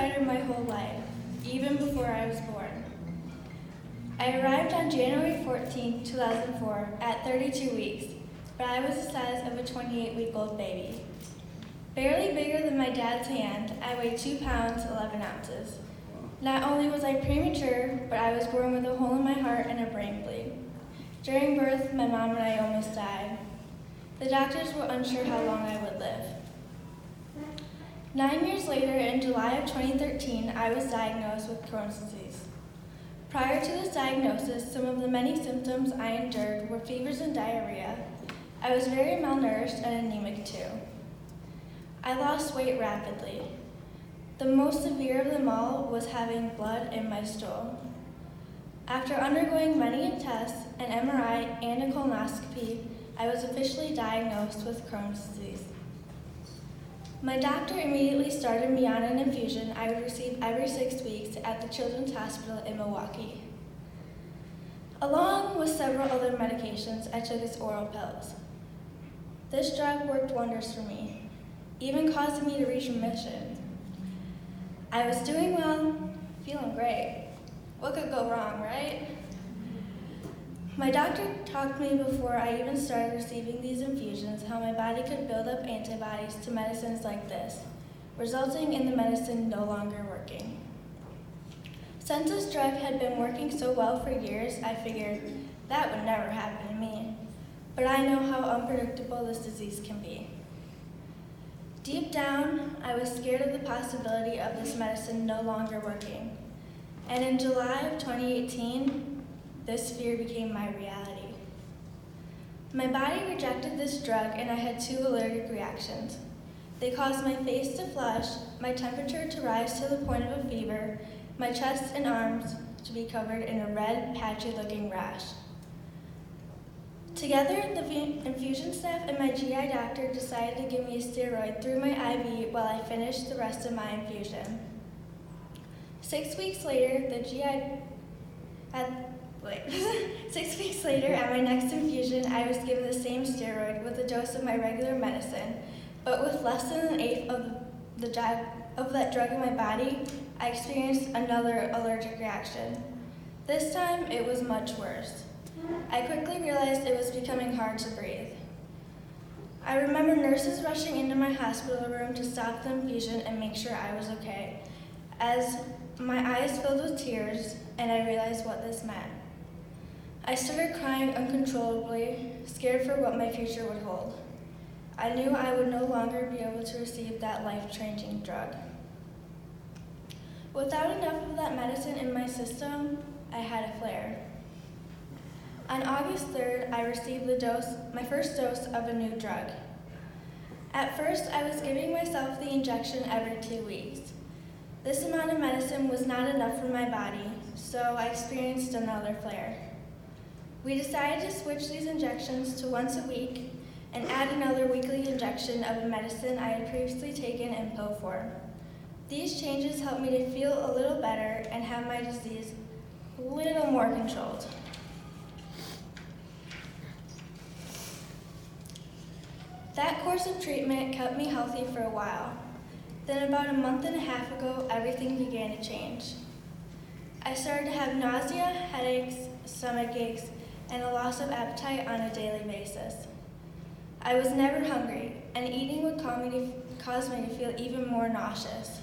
started my whole life, even before I was born. I arrived on January 14, 2004 at 32 weeks, but I was the size of a 28-week-old baby. Barely bigger than my dad's hand, I weighed 2 pounds, 11 ounces. Not only was I premature, but I was born with a hole in my heart and a brain bleed. During birth, my mom and I almost died. The doctors were unsure how long I would live. 9 years later, in July of 2013, I was diagnosed with Crohn's disease. Prior to this diagnosis, some of the many symptoms I endured were fevers and diarrhea. I was very malnourished and anemic too. I lost weight rapidly. The most severe of them all was having blood in my stool. After undergoing many tests, an MRI, and a colonoscopy, I was officially diagnosed with Crohn's disease. My doctor immediately started me on an infusion I would receive every 6 weeks at the Children's Hospital in Milwaukee. Along with several other medications, I took as oral pills. This drug worked wonders for me, even causing me to reach remission. I was doing well, feeling great. What could go wrong, right? My doctor talked to me before I even started receiving these infusions how my body could build up antibodies to medicines like this, resulting in the medicine no longer working. Since this drug had been working so well for years, I figured that would never happen to me. But I know how unpredictable this disease can be. Deep down, I was scared of the possibility of this medicine no longer working. And in July of 2018, this fear became my reality. My body rejected this drug and I had 2 allergic reactions. They caused my face to flush, my temperature to rise to the point of a fever, my chest and arms to be covered in a red, patchy-looking rash. Together, the infusion staff and my GI doctor decided to give me a steroid through my IV while I finished the rest of my infusion. 6 weeks later, 6 weeks later, at my next infusion, I was given the same steroid with a dose of my regular medicine, but with less than an eighth of that drug in my body, I experienced another allergic reaction. This time, it was much worse. I quickly realized it was becoming hard to breathe. I remember nurses rushing into my hospital room to stop the infusion and make sure I was okay, as my eyes filled with tears and I realized what this meant. I started crying uncontrollably, scared for what my future would hold. I knew I would no longer be able to receive that life-changing drug. Without enough of that medicine in my system, I had a flare. On August 3rd, I received my first dose of a new drug. At first, I was giving myself the injection every 2 weeks. This amount of medicine was not enough for my body, so I experienced another flare. We decided to switch these injections to once a week and add another weekly injection of a medicine I had previously taken in pill form. These changes helped me to feel a little better and have my disease a little more controlled. That course of treatment kept me healthy for a while. Then about a month and a half ago, everything began to change. I started to have nausea, headaches, stomach aches, and a loss of appetite on a daily basis. I was never hungry, and eating would cause me to feel even more nauseous.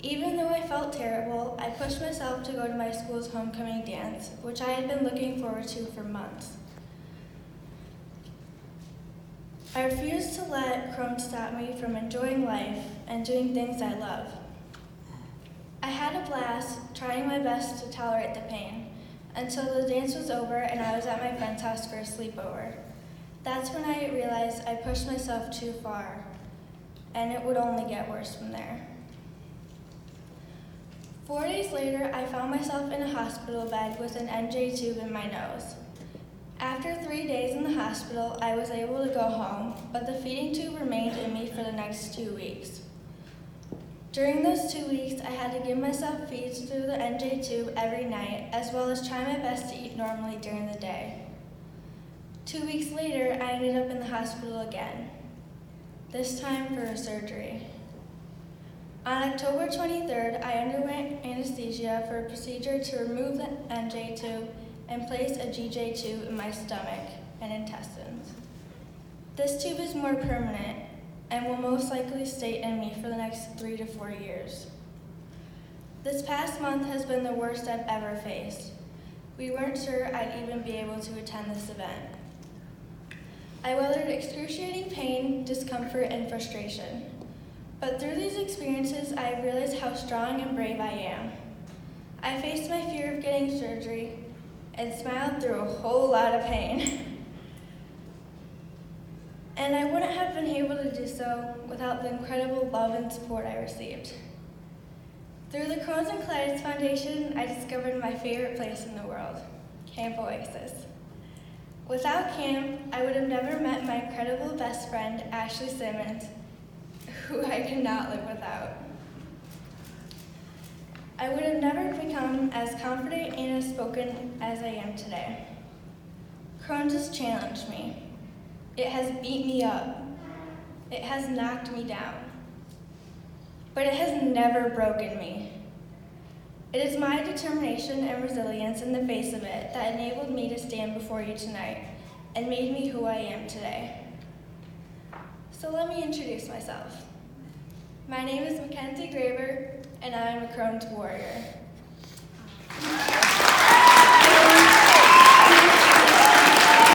Even though I felt terrible, I pushed myself to go to my school's homecoming dance, which I had been looking forward to for months. I refused to let Crohn's stop me from enjoying life and doing things I love. I had a blast, trying my best to tolerate the pain, until the dance was over and I was at my friend's house for a sleepover. That's when I realized I pushed myself too far, and it would only get worse from there. 4 days later, I found myself in a hospital bed with an NJ tube in my nose. After 3 days in the hospital, I was able to go home, but the feeding tube remained in me for the next 2 weeks. During those 2 weeks, I had to give myself feeds through the NJ tube every night, as well as try my best to eat normally during the day. 2 weeks later, I ended up in the hospital again, this time for a surgery. On October 23rd, I underwent anesthesia for a procedure to remove the NJ tube and place a GJ tube in my stomach and intestines. This tube is more permanent and will most likely stay in me for the next 3 to 4 years. This past month has been the worst I've ever faced. We weren't sure I'd even be able to attend this event. I weathered excruciating pain, discomfort, and frustration. But through these experiences, I realized how strong and brave I am. I faced my fear of getting surgery and smiled through a whole lot of pain. And I wouldn't have been able to do so without the incredible love and support I received. Through the Crohn's and Colitis Foundation, I discovered my favorite place in the world, Camp Oasis. Without camp, I would have never met my incredible best friend, Ashley Simmons, who I could not live without. I would have never become as confident and outspoken as I am today. Crohn's has challenged me. It has beat me up. It has knocked me down. But it has never broken me. It is my determination and resilience in the face of it that enabled me to stand before you tonight and made me who I am today. So let me introduce myself. My name is Kenzie Graver, and I am a Crohn's warrior.